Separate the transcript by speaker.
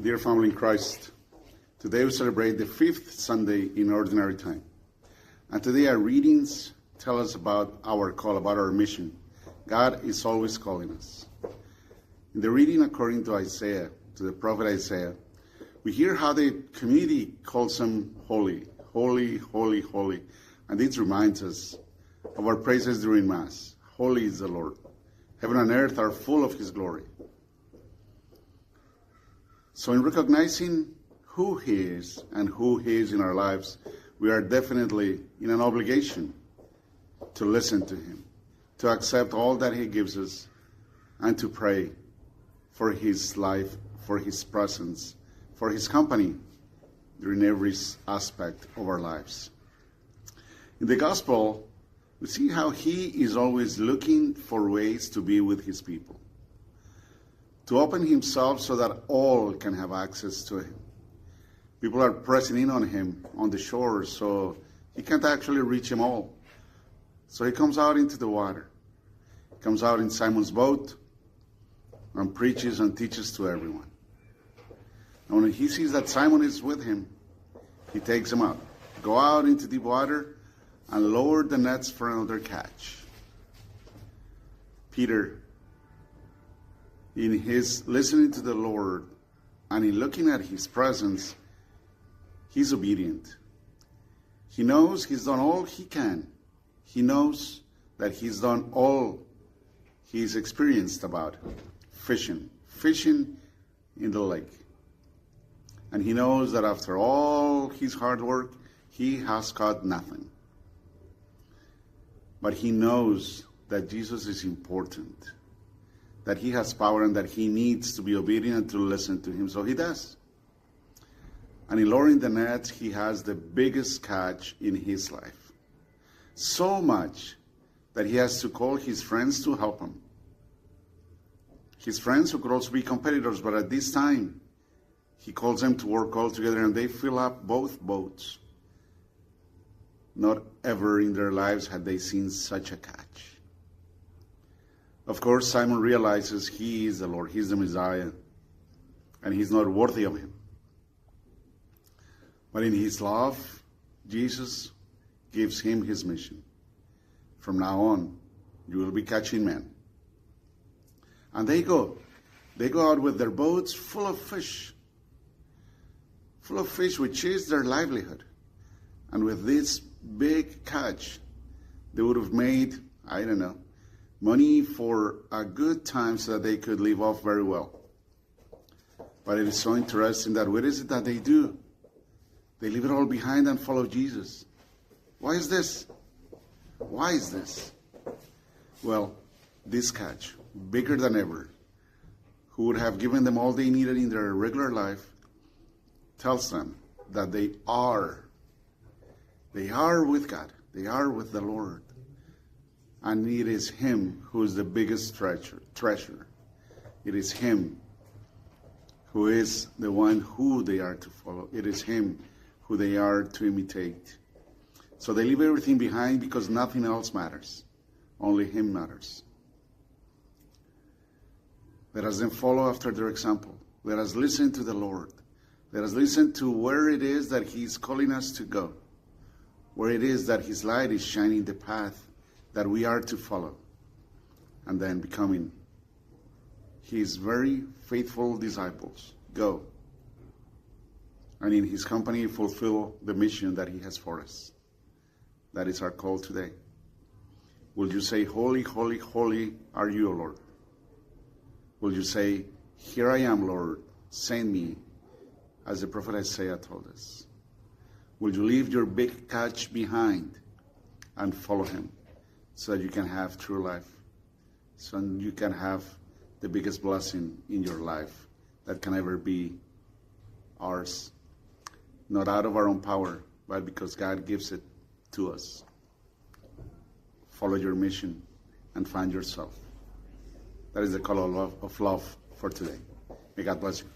Speaker 1: Dear family in Christ, today we celebrate the 5th Sunday in Ordinary Time. And today our readings tell us about our call, about our mission. God is always calling us. In the reading according to Isaiah, to the prophet Isaiah, we hear how the community calls him holy, holy, holy, holy. And this reminds us of our praises during Mass. Holy is the Lord. Heaven and earth are full of his glory. So in recognizing who he is and who he is in our lives, we are definitely in an obligation to listen to him, to accept all that he gives us, and to pray for his life, for his presence, for his company during every aspect of our lives. In the Gospel, we see how he is always looking for ways to be with his people, to open himself so that all can have access to him. People are pressing in on him on the shore, so he can't actually reach them all. So he comes out into the water. He comes out in Simon's boat and preaches and teaches to everyone. And when he sees that Simon is with him, he takes him out. Go out into deep water and lower the nets for another catch. Peter, in his listening to the Lord and in looking at his presence, he's obedient. He knows he's done all he can. He knows that he's done all he's experienced about fishing in the lake. And he knows that after all his hard work, he has caught nothing. But he knows that Jesus is important, that he has power and that he needs to be obedient to listen to him. So he does. And in lowering the nets, he has the biggest catch in his life. So much that he has to call his friends to help him. His friends who could also be competitors, but at this time, he calls them to work all together and they fill up both boats. Not ever in their lives had they seen such a catch. Of course, Simon realizes he is the Lord, he's the Messiah, and he's not worthy of him. But in his love, Jesus gives him his mission. From now on, you will be catching men. And they go out with their boats full of fish, which is their livelihood. And with this big catch, they would have made, money for a good time so that they could live off very well. But it is so interesting that what is it that they do? They leave it all behind and follow Jesus. Why is this? Why is this? Well, this catch, bigger than ever, who would have given them all they needed in their regular life, tells them that they are with God. They are with the Lord. And it is him who is the biggest treasure. It is him who is the one who they are to follow. It is him who they are to imitate. So they leave everything behind because nothing else matters. Only him matters. Let us then follow after their example. Let us listen to the Lord. Let us listen to where it is that he's calling us to go, where it is that his light is shining the path that we are to follow, and then becoming his very faithful disciples. Go, and in his company fulfill the mission that he has for us. That is our call today. Will you say, holy, holy, holy are you, O Lord? Will you say, here I am, Lord, send me, as the prophet Isaiah told us? Will you leave your big catch behind and follow him so that you can have true life, so you can have the biggest blessing in your life that can ever be ours, not out of our own power, but because God gives it to us. Follow your mission and find yourself. That is the call of love for today. May God bless you.